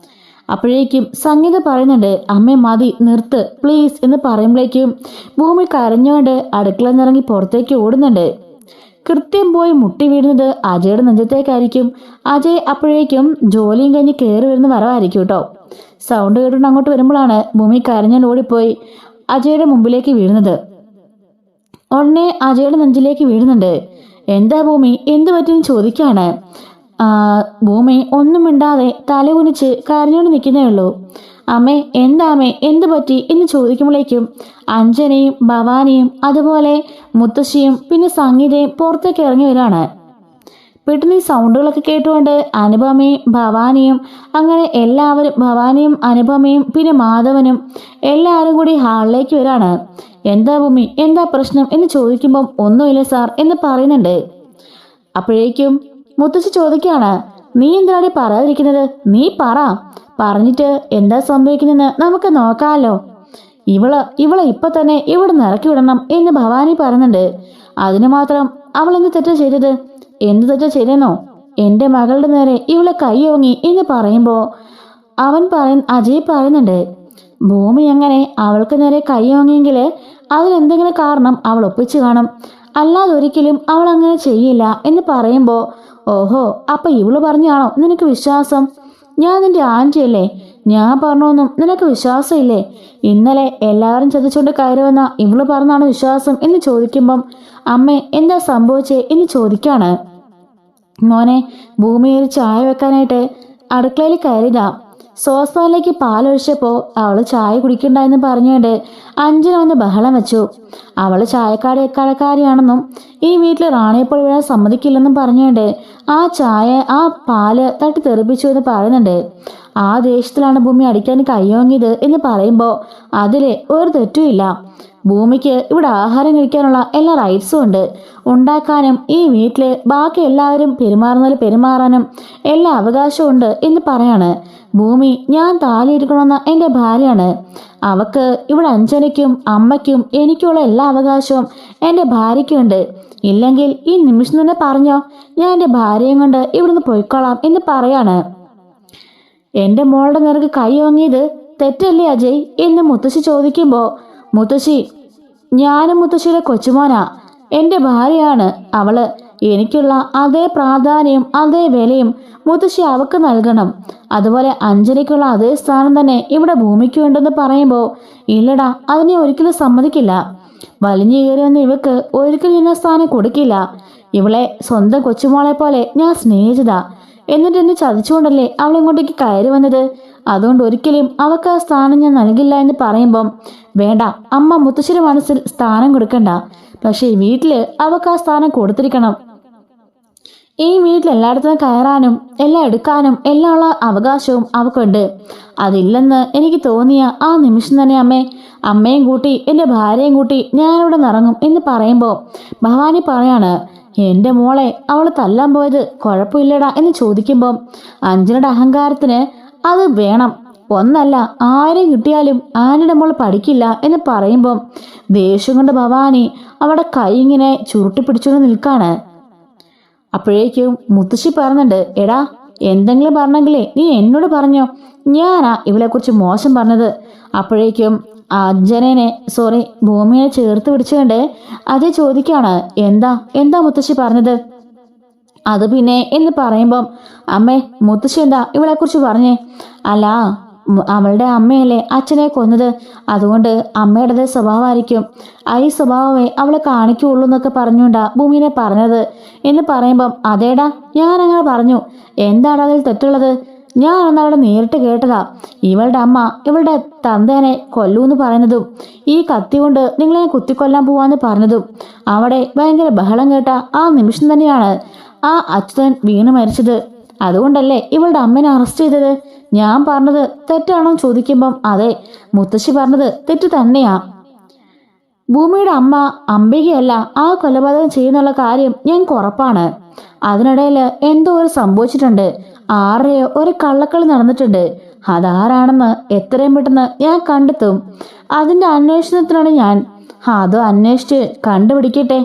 അപ്പോഴേക്കും സംഗീത പറയുന്നുണ്ട്, അമ്മേ മതി, നിർത്ത് പ്ലീസ് എന്ന് പറയുമ്പോഴേക്കും ഭൂമി കരഞ്ഞുകൊണ്ട് അടുക്കള നിറങ്ങി പുറത്തേക്ക് ഓടുന്നുണ്ട്. കൃത്യം പോയി മുട്ടി വീഴുന്നത് അജയുടെ നെഞ്ചത്തേക്കായിരിക്കും. അജയ് അപ്പോഴേക്കും ജോലിയും കഴിഞ്ഞ് കയറി വരുന്ന വരവായിരിക്കും കേട്ടോ. സൗണ്ട് കേട്ടുകൊണ്ട് അങ്ങോട്ട് വരുമ്പോഴാണ് ഭൂമി കരഞ്ഞാൽ ഓടിപ്പോയി അജയുടെ മുമ്പിലേക്ക് വീഴുന്നത്. ഉടനെ അജയുടെ നെഞ്ചിലേക്ക് വീഴുന്നുണ്ട്. എന്താ ഭൂമി, എന്ത് പറ്റിയെന്ന് ചോദിക്കാണ്. ഭൂമി ഒന്നും മിണ്ടാതെ തല കുനിച്ച് കരഞ്ഞോണ്ട് നിൽക്കുന്നേ ഉള്ളൂ. അമ്മേ, എന്താ അമ്മേ, എന്ത് പറ്റി എന്ന് ചോദിക്കുമ്പോഴേക്കും അഞ്ജനയും ഭവാനിയും അതുപോലെ മുത്തശ്ശിയും പിന്നെ സംഗീതയും പുറത്തേക്ക് ഇറങ്ങി വരികയാണ്. പെട്ടെന്ന് ഈ സൗണ്ടുകളൊക്കെ കേട്ടുകൊണ്ട് അനുപമയും ഭവാനിയും അങ്ങനെ എല്ലാവരും, ഭവാനിയും അനുപമയും പിന്നെ മാധവനും എല്ലാവരും കൂടി ഹാളിലേക്ക് വരികയാണ്. എന്താ ഭൂമി, എന്താ പ്രശ്നം എന്ന് ചോദിക്കുമ്പം, ഒന്നുമില്ല സാർ എന്ന് പറയുന്നുണ്ട്. അപ്പോഴേക്കും മുത്തശ്ശി ചോദിക്കുകയാണ്, നീ എന്തിനാണ് പറയാതിരിക്കുന്നത്? നീ പറഞ്ഞിട്ട് എന്താ സംഭവിക്കുന്നതെന്ന് നമുക്ക് നോക്കാമല്ലോ. ഇവളെ ഇപ്പൊ തന്നെ ഇവിടെ നിന്ന് ഇറക്കി വിടണം എന്ന് ഭവാനി പറയുന്നുണ്ട്. അതിന് മാത്രം അവൾ എന്ത് തെറ്റാ ചെയ്തത്? എന്ത് തെറ്റാ ചെയ്തെന്നോ? എൻ്റെ മകളുടെ നേരെ ഇവളെ കൈയോങ്ങി എന്ന് പറയുമ്പോൾ അജയ് പറയുന്നുണ്ട്, ഭൂമി അങ്ങനെ അവൾക്ക് നേരെ കൈയോങ്ങിയെങ്കിൽ അതിനെന്തെങ്കിലും കാരണം അവൾ ഒപ്പിച്ചു കാണും. അല്ലാതെ ഒരിക്കലും അവൾ അങ്ങനെ ചെയ്യില്ല എന്ന് പറയുമ്പോൾ, ഓഹോ, അപ്പൊ ഇവള് പറഞ്ഞാണോ നിനക്ക് വിശ്വാസം? ഞാൻ നിന്റെ ആന്റിയല്ലേ, ഞാൻ പറഞ്ഞൊന്നും നിനക്ക് വിശ്വാസമില്ലേ? ഇന്നലെ എല്ലാവരും ചതിച്ചുകൊണ്ട് കയറി വന്ന ഇവള് പറഞ്ഞാണ് വിശ്വാസം എന്ന് ചോദിക്കുമ്പം, അമ്മേ എന്താ സംഭവിച്ചേ എന്ന് ചോദിക്കാണ്. മോനെ, ഭൂമിയിൽ ചായ വെക്കാനായിട്ട് അടുക്കളയിൽ കയറിയതാ. സോസ്പാനിലേക്ക് പാലൊഴിച്ചപ്പോ അവള് ചായ കുടിക്കണ്ട എന്ന് പറഞ്ഞുകൊണ്ട് അഞ്ജന വന്ന് ബഹളം വെച്ചു. അവള് ചായക്കാരിയാണെന്നും ഈ വീട്ടിൽ റാണിയെപ്പോൾ വീഴാൻ സമ്മതിക്കില്ലെന്നും പറഞ്ഞുകൊണ്ട് ആ ചായ ആ പാല് തട്ടി തെറിപ്പിച്ചു എന്ന് പറയുന്നുണ്ട്. ആ ദേഷ്യത്തിലാണ് ഭൂമി അടിക്കാൻ കയ്യോങ്ങിയത് എന്ന് പറയുമ്പോൾ അതില് ഒരു തെറ്റുമില്ല. ഭൂമിക്ക് ഇവിടെ ആഹാരം കഴിക്കാനുള്ള എല്ലാ റൈറ്റ്സും ഉണ്ട്. ഉണ്ടാക്കാനും ഈ വീട്ടില് ബാക്കി എല്ലാവരും പെരുമാറാനും എല്ലാ അവകാശവും ഉണ്ട് എന്ന് പറയാണ്. ഭൂമി ഞാൻ താലിയിരിക്കണമെന്ന എൻ്റെ ഭാര്യയാണ്. അവക്ക് ഇവിടെ അഞ്ജനയ്ക്കും അമ്മയ്ക്കും എനിക്കുള്ള എല്ലാ അവകാശവും എൻ്റെ ഭാര്യയ്ക്കുണ്ട്. ഇല്ലെങ്കിൽ ഈ നിമിഷം തന്നെ പറഞ്ഞോ, ഞാൻ എൻ്റെ ഭാര്യയും കൊണ്ട് ഇവിടുന്ന് പോയിക്കോളാം എന്ന് പറയാണ്. എൻ്റെ മോളുടെ നേർക്ക് കൈ ഓങ്ങിയത് തെറ്റല്ലേ അജയ് എന്ന് മുത്തശ്ശി ചോദിക്കുമ്പോൾ, മുത്തശ്ശി, ഞാനും മുത്തശ്ശിയുടെ കൊച്ചുമോനാ. എൻ്റെ ഭാര്യയാണ് അവള്. എനിക്കുള്ള അതേ പ്രാധാന്യവും അതേ വിലയും മുത്തശ്ശി അവക്ക് നൽകണം. അതുപോലെ അഞ്ജലിക്കുള്ള അതേ സ്ഥാനം തന്നെ ഇവിടെ ഭൂമിക്ക് ഉണ്ടെന്ന് പറയുമ്പോൾ, ഇല്ലടാ, അതിനെ ഒരിക്കലും സമ്മതിക്കില്ല. വലിഞ്ഞു കയറി വന്ന ഇവക്ക് ഒരിക്കലും എന്നെ സ്ഥാനം കൊടുക്കില്ല. ഇവളെ സ്വന്തം കൊച്ചുമോളെ പോലെ ഞാൻ സ്നേഹിച്ചതാ. എന്നിട്ട് എന്നെ ചതിച്ചുകൊണ്ടല്ലേ അവളിങ്ങോട്ടേക്ക് കയറി വന്നത്. അതുകൊണ്ട് ഒരിക്കലും അവൾക്ക് ആ സ്ഥാനം ഞാൻ നൽകില്ല എന്ന് പറയുമ്പം, വേണ്ട അമ്മ, മുത്തശ്ശിയുടെ മനസ്സിൽ സ്ഥാനം കൊടുക്കണ്ട. പക്ഷെ ഈ വീട്ടില് അവൾക്ക് ആ സ്ഥാനം കൊടുത്തിരിക്കണം. ഈ വീട്ടിൽ എല്ലായിടത്തും കയറാനും എല്ലാം എടുക്കാനും എല്ലാം ഉള്ള അവകാശവും അവക്കുണ്ട്. അതില്ലെന്ന് എനിക്ക് തോന്നിയ ആ നിമിഷം തന്നെ അമ്മയും കൂട്ടി എൻ്റെ ഭാര്യയും കൂട്ടി ഞാനിവിടെ നിറങ്ങും എന്ന് പറയുമ്പോൾ ഭവാനി പറയാണ്, എൻ്റെ മോളെ അവൾ തല്ലാൻ പോയത് കുഴപ്പമില്ലടാ എന്ന് ചോദിക്കുമ്പോൾ അഞ്ജനയുടെ അഹങ്കാരത്തിന് അത് വേണം. ഒന്നല്ല 1000 കിട്ടിയാലും ആനയുടെ മോൾ പഠിക്കില്ല എന്ന് പറയുമ്പം ദേഷ്യം കൊണ്ട് ഭവാനി അവിടെ കൈ ഇങ്ങനെ ചുരുട്ടി പിടിച്ചുകൊണ്ട് നിൽക്കാണ്. അപ്പോഴേക്കും മുത്തശ്ശി പറയുന്നുണ്ട്, എടാ, എന്തെങ്കിലും പറഞ്ഞെങ്കിലേ നീ എന്നോട് പറഞ്ഞോ, ഞാനാ ഇവളെക്കുറിച്ച് മോശം പറഞ്ഞത്. അപ്പോഴേക്കും ഭൂമിയെ ചേർത്ത് പിടിച്ചുകൊണ്ട് അതേ ചോദിക്കാണ്, എന്താ മുത്തശ്ശി പറഞ്ഞത്? അത് പിന്നെ എന്ന് പറയുമ്പം, അമ്മേ, മുത്തശ്ശി എന്താ ഇവളെക്കുറിച്ച് പറഞ്ഞേ? അല്ല, അവളുടെ അമ്മയല്ലേ അച്ഛനെ കൊന്നത്, അതുകൊണ്ട് അമ്മയുടേത് സ്വഭാവമായിരിക്കും. ഈ സ്വഭാവമേ അവളെ കാണിക്കുള്ളൂ എന്നൊക്കെ പറഞ്ഞുകൊണ്ടാ ഭൂമിനെ പറഞ്ഞത് എന്ന് പറയുമ്പം, അതേടാ, ഞാൻ അങ്ങനെ പറഞ്ഞു. എന്താണ് അതിൽ തെറ്റുള്ളത്? ഞാൻ അന്നവിടെ നേരിട്ട് കേട്ടതാ. ഇവളുടെ അമ്മ ഇവളുടെ തന്തേനെ കൊല്ലൂന്ന് പറയുന്നതും ഈ കത്തി കൊണ്ട് നിങ്ങളെ കുത്തിക്കൊല്ലാൻ പോവാന്ന് പറഞ്ഞതും അവിടെ ഭയങ്കര ബഹളം കേട്ട ആ നിമിഷം തന്നെയാണ് ആ അച്ഛൻ വീണ് മരിച്ചത്. അതുകൊണ്ടല്ലേ ഇവളുടെ അമ്മനെ അറസ്റ്റ് ചെയ്തത്. ഞാൻ പറഞ്ഞത് തെറ്റാണോ ചോദിക്കുമ്പം, അതെ, മുത്തശ്ശി പറഞ്ഞത് തെറ്റ് തന്നെയാ. ഭൂമിയുടെ അമ്മ അംബികയല്ല ആ കൊലപാതകം ചെയ്യുന്നുള്ള കാര്യം ഞങ്ങൾക്ക് ഉറപ്പാണ്. അതിനിടയിൽ എന്തോ ഒരു സംഭവിച്ചിട്ടുണ്ട്. ആരുടെയോ ഒരു കള്ളക്കളി നടന്നിട്ടുണ്ട്. അതാരാണെന്ന് എത്രയും പെട്ടെന്ന് ഞാൻ കണ്ടെത്തും. അതിന്റെ അന്വേഷണത്തിനാണ് ഞാൻ. അത് അന്വേഷിച്ച് കണ്ടുപിടിക്കട്ടെ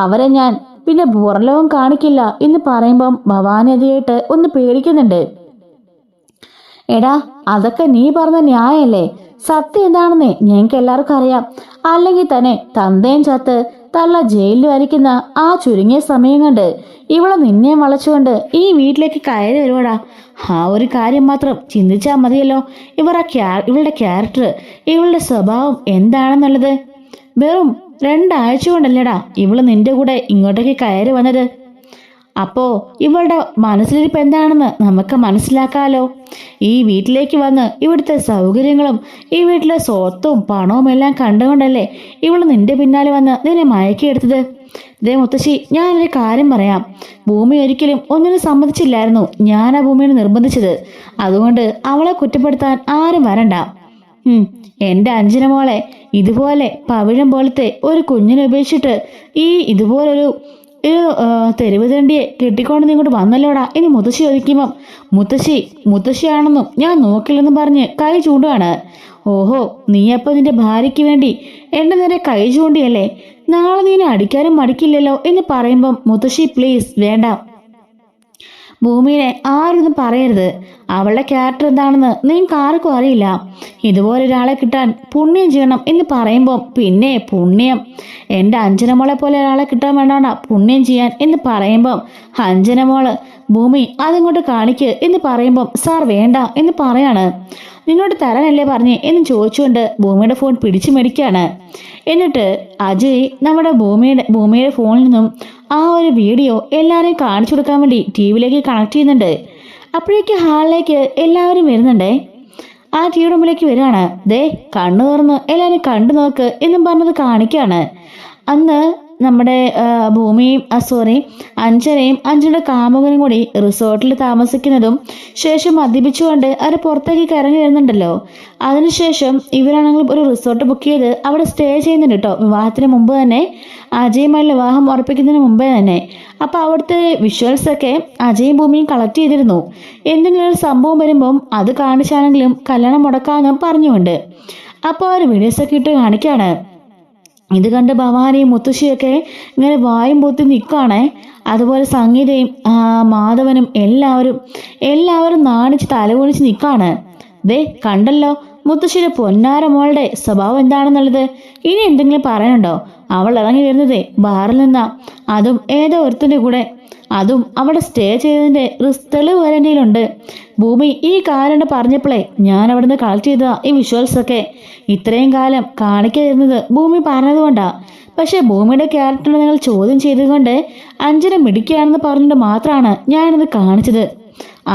അവരെ ഞാൻ. പിന്നെ പുറലോകം കാണിക്കില്ല എന്ന് പറയുമ്പം ഭവാനി അതിയായിട്ട് ഒന്ന് പേടിക്കുന്നുണ്ട്. എടാ, അതൊക്കെ നീ പറഞ്ഞ ന്യായല്ലേ? സത്യം എന്താണെന്നേ ഞങ്ങൾക്ക് എല്ലാവർക്കും അറിയാം. അല്ലെങ്കിൽ തന്നെ തന്തയും ചത്ത് തള്ള ജയിലിൽ വരിക്കുന്ന ആ ചുരുങ്ങിയ സമയം കൊണ്ട് ഇവളെ നിന്നെ വളച്ചുകൊണ്ട് ഈ വീട്ടിലേക്ക് കയറി വരുവാടാ. ആ ഒരു കാര്യം മാത്രം ചിന്തിച്ചാൽ മതിയല്ലോ. ഇവളുടെ ക്യാരക്ടർ, ഇവളുടെ സ്വഭാവം എന്താണെന്നുള്ളത്. വെറും 2 ആഴ്ച കൊണ്ടല്ലേടാ ഇവള് നിന്റെ കൂടെ ഇങ്ങോട്ടേക്ക് കയറി വന്നത്. അപ്പോ ഇവളുടെ മനസ്സിലിരിപ്പ് എന്താണെന്ന് നമുക്ക് മനസ്സിലാക്കാലോ. ഈ വീട്ടിലേക്ക് വന്ന് ഇവിടുത്തെ സൗകര്യങ്ങളും ഈ വീട്ടിലെ സ്വത്തും പണവും എല്ലാം കണ്ടുകൊണ്ടല്ലേ ഇവള് നിന്റെ പിന്നാലെ വന്ന് നിന്നെ മയക്കിയെടുത്തത്. ഇതേ മുത്തശ്ശി, ഞാനൊരു കാര്യം പറയാം. ഭൂമി ഒരിക്കലും ഒന്നിനും സമ്മതിച്ചില്ലായിരുന്നു. ഞാനാ ഭൂമിയെ നിർബന്ധിച്ചത്. അതുകൊണ്ട് അവളെ കുറ്റപ്പെടുത്താൻ ആരും വരണ്ട. എന്റെ അഞ്ജന മോളെ ഇതുപോലെ പവിഴം പോലത്തെ ഒരു കുഞ്ഞിനെ ഉപേക്ഷിച്ചിട്ട് ഇതുപോലൊരു തെരുവ് തണ്ടിയെ കെട്ടിക്കൊണ്ട് ഇങ്ങോട്ട് വന്നല്ലോടാ ഇനി മുത്തശ്ശി ചോദിക്കുമ്പം, മുത്തശ്ശിയാണെന്നും ഞാൻ നോക്കില്ലെന്നും പറഞ്ഞ് കൈ ചൂണ്ടുകയാണ്. ഓഹോ, നീയപ്പോ നിന്റെ ഭാര്യയ്ക്ക് വേണ്ടി എന്റെ നേരെ കൈ ചൂണ്ടിയല്ലേ? നാളെ നീനെ അടിക്കാനും മടിക്കില്ലല്ലോ എന്ന് പറയുമ്പം, മുത്തശ്ശി പ്ലീസ് വേണ്ട. ഭൂമിയെ ആരൊന്നും പറയരുത്. അവളുടെ ക്യാരക്ടർ എന്താണെന്ന് നിങ്ങൾക്ക് ആർക്കും അറിയില്ല. ഇതുപോലൊരാളെ കിട്ടാൻ പുണ്യം ചെയ്യണം എന്ന് പറയുമ്പോൾ പിന്നെ പുണ്യം. എൻ്റെ അഞ്ജനമോളെ പോലെ ഒരാളെ കിട്ടാൻ വേണ്ടാണ്ട പുണ്യം ചെയ്യാൻ എന്ന് പറയുമ്പം അഞ്ജനമോള് ഭൂമി അതിങ്ങോട്ട് കാണിക്ക് എന്ന് പറയുമ്പം സാർ വേണ്ട എന്ന് പറയാണ്. നിന്നോട് തരാനല്ലേ പറഞ്ഞേ എന്ന് ചോദിച്ചുകൊണ്ട് ഭൂമിയുടെ ഫോൺ പിടിച്ചു മേടിക്കുകയാണ്. എന്നിട്ട് അജയ് നമ്മുടെ ഭൂമിയുടെ ഫോണിൽ നിന്നും ആ ഒരു വീഡിയോ എല്ലാവരെയും കാണിച്ചു കൊടുക്കാൻ വേണ്ടി ടി വിയിലേക്ക് കണക്ട് ചെയ്യുന്നുണ്ട്. അപ്പോഴേക്ക് ഹാളിലേക്ക് എല്ലാവരും വരുന്നുണ്ടേ. ആ ടിവിയുടെ മുമ്പിലേക്ക് വരികയാണ്. ദേ കണ്ണു തുറന്ന് എല്ലാവരും കണ്ടു നോക്ക് എന്നും പറഞ്ഞത് കാണിക്കുകയാണ്. അന്ന് നമ്മുടെ ഭൂമിയും അഞ്ജനയും അഞ്ജനയുടെ കാമുകനും കൂടി റിസോർട്ടിൽ താമസിക്കുന്നതും ശേഷം മദ്യപിച്ചുകൊണ്ട് അവർ പുറത്തേക്ക് ഇറങ്ങി വരുന്നുണ്ടല്ലോ. അതിനുശേഷം ഇവരാണെങ്കിൽ ഒരു റിസോർട്ട് ബുക്ക് ചെയ്ത് അവിടെ സ്റ്റേ ചെയ്യുന്നുണ്ട് കേട്ടോ. വിവാഹത്തിന് മുമ്പ് തന്നെ, അജയുമായി വിവാഹം ഉറപ്പിക്കുന്നതിന് മുമ്പേ തന്നെ. അപ്പോൾ അവിടുത്തെ വിഷ്വൽസൊക്കെ അജയും ഭൂമിയും കളക്ട് ചെയ്തിരുന്നു. എന്തെങ്കിലും ഒരു സംഭവം വരുമ്പം അത് കാണിച്ചാണെങ്കിലും കല്യാണം മുടക്കാമെന്നും പറഞ്ഞുകൊണ്ട് അപ്പോൾ അവർ വീഡിയോസൊക്കെ ഇട്ട് കാണിക്കുകയാണ്. ഇത് കണ്ട് ഭവാനിയും മുത്തശ്ശിയൊക്കെ ഇങ്ങനെ വായും പൊത്തി നിൽക്കുകയാണേ. അതുപോലെ സംഗീതയും മാധവനും എല്ലാവരും നാണിച്ച് തലകുണിച്ച് നിൽക്കുകയാണ്. ദേ കണ്ടല്ലോ മുത്തശ്ശിയുടെ പൊന്നാര മോളുടെ സ്വഭാവം എന്താണെന്നുള്ളത്. ഇനി എന്തെങ്കിലും പറയാനുണ്ടോ? അവൾ ഇറങ്ങി വരുന്നതേ ബാറിൽ നിന്നാ, അതും ഏതോ ഒരുത്തിന്റെ കൂടെ, അതും അവിടെ സ്റ്റേ ചെയ്തതിന്റെ തെളിവ് വരെ എൻ്റെ കയ്യിലുണ്ട്. ഭൂമി ഈ കാര്യം പറഞ്ഞപ്പോഴേ ഞാൻ അവിടെ നിന്ന് കളക്ട് ചെയ്തതാ ഈ വിഷ്വൽസൊക്കെ. ഇത്രയും കാലം കാണിക്കാതിരുന്നത് ഭൂമി പറഞ്ഞതുകൊണ്ടാ. പക്ഷെ ഭൂമിയുടെ ക്യാരക്ടറിനെ നിങ്ങൾ ചോദ്യം ചെയ്തുകൊണ്ട് അഞ്ജന മിടിക്കുകയാണെന്ന് പറഞ്ഞുകൊണ്ട് മാത്രമാണ് ഞാനിത് കാണിച്ചത്.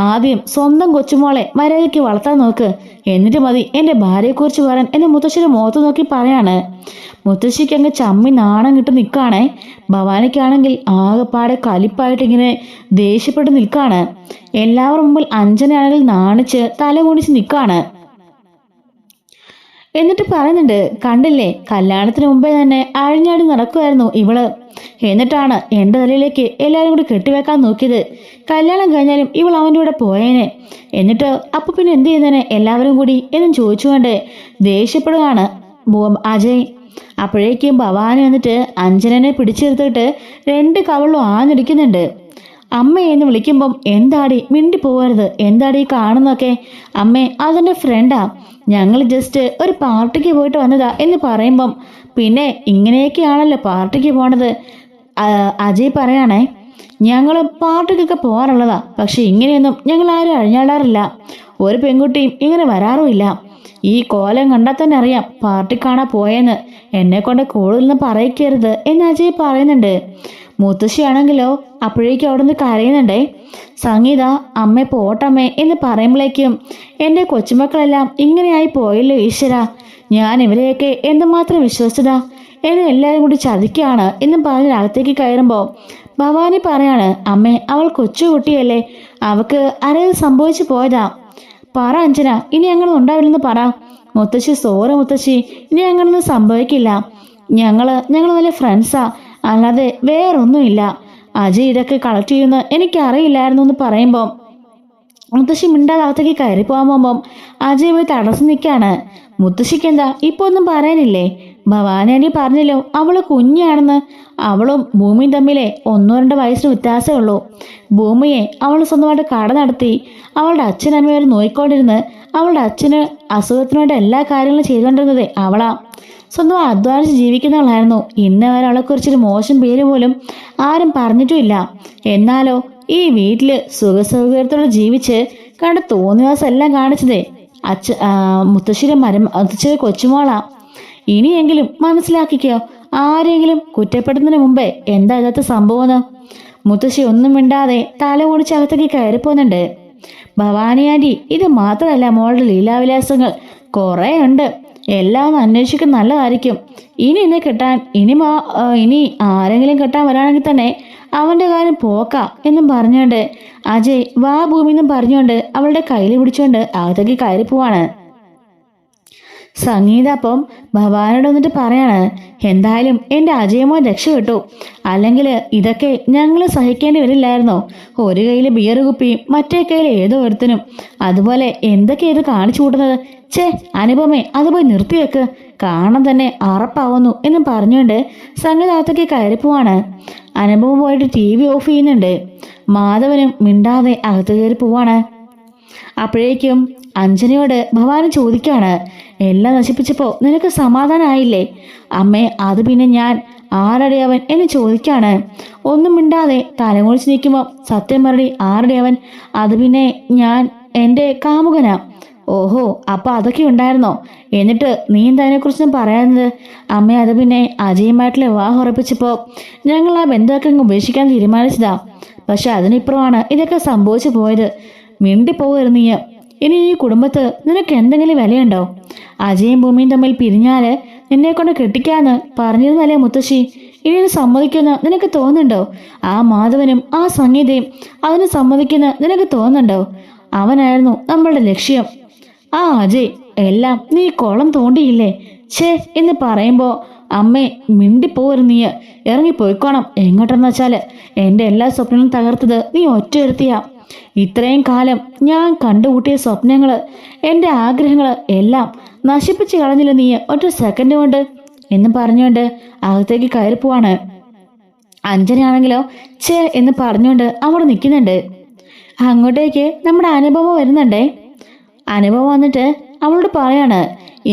ആദ്യം സ്വന്തം കൊച്ചുമോളെ മര്യാദയ്ക്ക് വളർത്താൻ നോക്ക്, എന്നിട്ട് മതി എൻ്റെ ഭാര്യയെക്കുറിച്ച് പറയാൻ എന്ന് മുത്തശ്ശിയുടെ മുഖത്ത് നോക്കി പറയാണ്. മുത്തശ്ശിക്ക് അങ്ങ് ചമ്മി നാണം കിട്ട് നിൽക്കുകയാണേ. ഭവാനിക്കാണെങ്കിൽ ആകെപ്പാടെ കലിപ്പായിട്ട് ഇങ്ങനെ ദേഷ്യപ്പെട്ട് നിൽക്കുകയാണ്. എല്ലാവരും മുമ്പിൽ അഞ്ജനയാണെങ്കിൽ നാണിച്ച് തല കുണിച്ച് നിൽക്കുകയാണ്. എന്നിട്ട് പറയുന്നുണ്ട്, കണ്ടില്ലേ കല്യാണത്തിന് മുമ്പേ തന്നെ അഴിഞ്ഞാടി നടക്കുമായിരുന്നു ഇവള്. എന്നിട്ടാണ് എൻ്റെ തലയിലേക്ക് എല്ലാവരും കൂടി കെട്ടിവെക്കാൻ നോക്കിയത്. കല്യാണം കഴിഞ്ഞാലും ഇവൾ അവൻ്റെ കൂടെ പോയേനെ. എന്നിട്ട് അപ്പൊ പിന്നെ എന്ത് ചെയ്യുന്നതിനെ എല്ലാവരും കൂടി എന്നും ചോദിച്ചുകൊണ്ട് ദേഷ്യപ്പെടുകയാണ് അജയ്. അപ്പോഴേക്കും ഭവാനി വന്നിട്ട് അഞ്ജനനെ പിടിച്ചെടുത്തിട്ട് 2 കവളും ആഞ്ഞടിക്കുന്നുണ്ട്. അമ്മയെന്ന് വിളിക്കുമ്പം എന്താടി മിണ്ടി പോകരുത്, എന്താടി കാണുന്നൊക്കെ. അമ്മേ അതെൻ്റെ ഫ്രണ്ടാ, ഞങ്ങൾ ജസ്റ്റ് ഒരു പാർട്ടിക്ക് പോയിട്ട് വന്നതാ എന്ന് പറയുമ്പം പിന്നെ ഇങ്ങനെയൊക്കെയാണല്ലോ പാർട്ടിക്ക് പോണത്. അജയ് പറയാണേ, ഞങ്ങൾ പാർട്ടിക്കൊക്കെ പോകാറുള്ളതാ, പക്ഷെ ഇങ്ങനെയൊന്നും ഞങ്ങൾ ആരും അഴിഞ്ഞാടാറില്ല. ഒരു പെൺകുട്ടിയും ഇങ്ങനെ വരാറുമില്ല. ഈ കോലം കണ്ടാൽ തന്നെ അറിയാം പാർട്ടി കാണാൻ പോയെന്ന്. എന്നെ കൊണ്ട് കൂടുതലൊന്നും പറയിക്കരുത് എന്ന് അജയ് പറയുന്നുണ്ട്. മുത്തശ്ശിയാണെങ്കിലോ അപ്പോഴേക്കും അവിടെ നിന്ന് കരയുന്നുണ്ടേ. സംഗീത അമ്മ പോട്ടമ്മേ എന്ന് പറയുമ്പോഴേക്കും എൻ്റെ കൊച്ചുമക്കളെല്ലാം ഇങ്ങനെയായി പോയല്ലോ ഈശ്വര, ഞാൻ ഇവരെയൊക്കെ എന്തുമാത്രം വിശ്വസിച്ചതാ, എന്നെ എല്ലാവരും കൂടി ചതിക്കുകയാണ് എന്നും പറഞ്ഞ് അകത്തേക്ക് കയറുമ്പോൾ ഭവാനി പറയാണ്, അമ്മേ അവൾ കൊച്ചുകുട്ടിയല്ലേ, അവൾക്ക് അറിയാതെ സംഭവിച്ചു പോയതാ. പറ അഞ്ജന, ഇനി അങ്ങനെ ഉണ്ടാവില്ലെന്ന് പറ. മുത്തശ്ശി സോറി മുത്തശ്ശി, ഇനി അങ്ങനൊന്നും സംഭവിക്കില്ല. ഞങ്ങൾ നല്ല ഫ്രണ്ട്സാ, അല്ലാതെ വേറൊന്നുമില്ല. അജയ് ഇതൊക്കെ കളക്ട് ചെയ്യുന്ന എനിക്കറിയില്ലായിരുന്നു എന്ന് പറയുമ്പോൾ മുത്തശ്ശി മിണ്ടാതെ അകത്തേക്ക് കയറി പോകാൻ പോകുമ്പം അജയ് പോയി തടസ്സം നിൽക്കുകയാണ്. മുത്തശ്ശിക്ക് എന്താ ഇപ്പൊ ഒന്നും പറയാനില്ലേ? ഭവാനി പറഞ്ഞല്ലോ അവള് കുഞ്ഞാണെന്ന്. അവളും ഭൂമിയും തമ്മിലെ 1-2 വയസ്സിന് വ്യത്യാസമേ ഉള്ളൂ. ഭൂമിയെ അവൾ സ്വന്തമായിട്ട് കട നടത്തി അവളുടെ അച്ഛനമ്മയെ നോയിക്കൊണ്ടിരുന്ന് അവളുടെ അച്ഛന് അസുഖത്തിനോട് എല്ലാ കാര്യങ്ങളും ചെയ്തുകൊണ്ടിരുന്നത് അവളാ. സ്വന്തം അധ്വാനിച്ച് ജീവിക്കുന്നവളായിരുന്നു. ഇന്ന് വരെ അവളെക്കുറിച്ചൊരു മോശം പേര് പോലും ആരും പറഞ്ഞിട്ടുമില്ല. എന്നാലോ ഈ വീട്ടില് സുഖസൗകര്യത്തോടെ ജീവിച്ച് കണ്ട് തോന്നിവാസെല്ലാം കാണിച്ചതേ മുത്തശ്ശിയുടെ കൊച്ചുമോളാ. ഇനിയെങ്കിലും മനസ്സിലാക്കിക്കോ, ആരെങ്കിലും കുറ്റപ്പെടുന്നതിന് മുമ്പേ എന്താ ഇന്നത്തെ സംഭവം. മുത്തശ്ശി ഒന്നും മിണ്ടാതെ തല ഓടിച്ച് അകത്തേക്ക് കയറിപ്പോന്നുണ്ട്. ഭവാനി ആൻറ്റി, ഇത് മാത്രമല്ല മോളുടെ ലീലാവിലാസങ്ങൾ കുറേ ഉണ്ട്, എല്ലാം ഒന്ന് അന്വേഷിക്കുന്ന നല്ലതായിരിക്കും. ഇനി എന്നെ കെട്ടാൻ ഇനി ആരെങ്കിലും കെട്ടാൻ വരാണെങ്കിൽ തന്നെ അവൻ്റെ കാര്യം പോക്ക എന്നും പറഞ്ഞുകൊണ്ട് അജയ് വാ ഭൂമി എന്നും പറഞ്ഞുകൊണ്ട് അവളുടെ കയ്യിൽ പിടിച്ചുകൊണ്ട് അകത്തേക്ക് കയറി പോവാണ്. സംഗീത അപ്പം ഭവാനോട് വന്നിട്ട് പറയാണ്, എന്തായാലും എൻ്റെ അജയമോൻ രക്ഷപ്പെട്ടു, അല്ലെങ്കിൽ ഇതൊക്കെ ഞങ്ങൾ സഹിക്കേണ്ടി വരില്ലായിരുന്നോ? ഒരു കയ്യിൽ ബിയർ കുപ്പിയും മറ്റേ കയ്യിൽ ഏതോ ഒരുത്തനും. അതുപോലെ എന്തൊക്കെയാ ഇത് കാണിച്ചു കൂട്ടുന്നത്? അനുപമേ അത് പോയി നിർത്തിവെക്ക് കാണാൻ തന്നെ അറപ്പാവുന്നു എന്നും പറഞ്ഞുകൊണ്ട് സംഗീതത്തേക്ക് കയറിപ്പോവാണ്. അനുഭവം പോയിട്ട് TV ഓഫ് ചെയ്യുന്നുണ്ട്. മാധവനും മിണ്ടാതെ അകത്ത് കയറി പോവാണ്. അപ്പോഴേക്കും അഞ്ജനയോട് ഭവാനി ചോദിക്കാണ്, എല്ലാം നശിപ്പിച്ചപ്പോ നിനക്ക് സമാധാനമായില്ലേ അമ്മേ? അത് പിന്നെ ഞാൻ ആരടി അവൻ എന്ന് ചോദിക്കാണ്. ഒന്നും മിണ്ടാതെ തലമുളിച്ച് നിൽക്കുമ്പോൾ സത്യം പറടി, ആരടി അവൻ? അത് പിന്നെ ഞാൻ എൻ്റെ കാമുകനാ. ഓഹോ, അപ്പൊ അതൊക്കെ ഉണ്ടായിരുന്നോ? എന്നിട്ട് നീ എന്താ അതിനെക്കുറിച്ചൊന്നും പറയാഞ്ഞത്? അമ്മേ, അത് പിന്നെ അജയുമായിട്ടുള്ള വിവാഹം ഉറപ്പിച്ചപ്പോൾ ഞങ്ങൾ ആ ബന്ധമൊക്കെ അങ്ങ് ഉപേക്ഷിക്കാൻ തീരുമാനിച്ചതാ. പക്ഷെ അതിനിപ്പുറമാണ് ഇതൊക്കെ സംഭവിച്ചു പോയത്. മിണ്ടിപ്പോകരുത് നീ. ഇനി ഈ കുടുംബത്ത് നിനക്ക് എന്തെങ്കിലും വിലയുണ്ടോ? അജയും ഭൂമിയും തമ്മിൽ പിരിഞ്ഞാല് നിന്നെ കൊണ്ട് കെട്ടിക്കാന്ന് പറഞ്ഞിരുന്നല്ലേ മുത്തശ്ശി? ഇനി ഇത് സമ്മതിക്കുന്ന നിനക്ക് തോന്നുന്നുണ്ടോ? ആ മാധവനും ആ സംഗീതയും അതിന് സമ്മതിക്കുന്ന നിനക്ക് തോന്നുന്നുണ്ടോ? അവനായിരുന്നു നമ്മളുടെ ലക്ഷ്യം. ആ അജയ്, എല്ലാം നീ കുളം തോണ്ടിയില്ലേ? ഛേ എന്ന് പറയുമ്പോ അമ്മേ, മിണ്ടിപ്പോരും നീ. ഇറങ്ങിപ്പോയിക്കോണം. എങ്ങോട്ടെന്ന് വെച്ചാല് എൻ്റെ എല്ലാ സ്വപ്നങ്ങളും തകർത്തത് നീ ഒറ്റയെടുത്തിയാ. ഇത്രയും കാലം ഞാൻ കണ്ടുകൂട്ടിയ സ്വപ്നങ്ങള്, എൻ്റെ ആഗ്രഹങ്ങള് എല്ലാം നശിപ്പിച്ച് കളഞ്ഞില്ല നീ ഒറ്റ സെക്കൻഡ് കൊണ്ട് എന്ന് പറഞ്ഞുകൊണ്ട് അകത്തേക്ക് കയറിപ്പോവാണ്. അഞ്ജനയാണെങ്കിലോ ഛേ എന്ന് പറഞ്ഞുകൊണ്ട് അവിടെ നിൽക്കുന്നുണ്ട്. അങ്ങോട്ടേക്ക് നമ്മുടെ അനുഭവം വരുന്നുണ്ടേ. അനുഭവം വന്നിട്ട് അവളോട് പറയാണ്,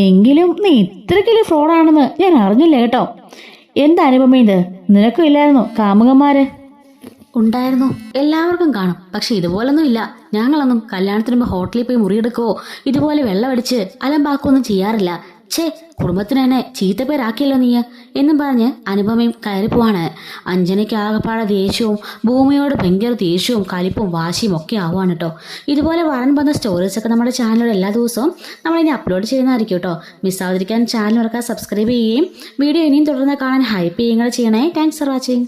എങ്കിലും നീ ഇത്രയ്ക്ക് ഫ്രോഡാണെന്ന് ഞാൻ അറിഞ്ഞില്ല കേട്ടോ. എന്താ അനുപമ ഇത്? നിനക്കും ഇല്ലായിരുന്നു കാമുകന്മാര്? ഉണ്ടായിരുന്നു, എല്ലാവർക്കും കാണും. പക്ഷെ ഇതുപോലൊന്നും ഇല്ല. ഞങ്ങളൊന്നും കല്യാണത്തിന് മുമ്പ് ഹോട്ടലിൽ പോയി മുറിയെടുക്കുവോ ഇതുപോലെ വെള്ളമടിച്ച് അലമ്പാക്കുകയൊന്നും ചെയ്യാറില്ല. ഛേ, കുടുംബത്തിന് തന്നെ ചീത്തപ്പേരാക്കിയല്ലോ നീ എന്നും പറഞ്ഞ് അനുപമയും കയറിപ്പോവാണ്. അഞ്ജനയ്ക്ക് ആകെപ്പാടെ ദേഷ്യവും ഭൂമിയോട് ഭയങ്കര ദേഷ്യവും കലിപ്പും വാശിയും ഒക്കെ ആവുകയാണ് കേട്ടോ. ഇതുപോലെ വരാൻ വന്ന സ്റ്റോറീസൊക്കെ നമ്മുടെ ചാനലിൽ എല്ലാ ദിവസവും നമ്മളിനി അപ്ലോഡ് ചെയ്യുന്നതായിരിക്കും കേട്ടോ. മിസ്സാവാതിരിക്കാൻ ചാനൽ മറക്കാതെ സബ്സ്ക്രൈബ് ചെയ്യുകയും വീഡിയോ ഇനിയും തുടർന്ന് കാണാൻ ഹൈപ്പ് ചെയ്യുകയും ചെയ്യണേ. Thanks for watching.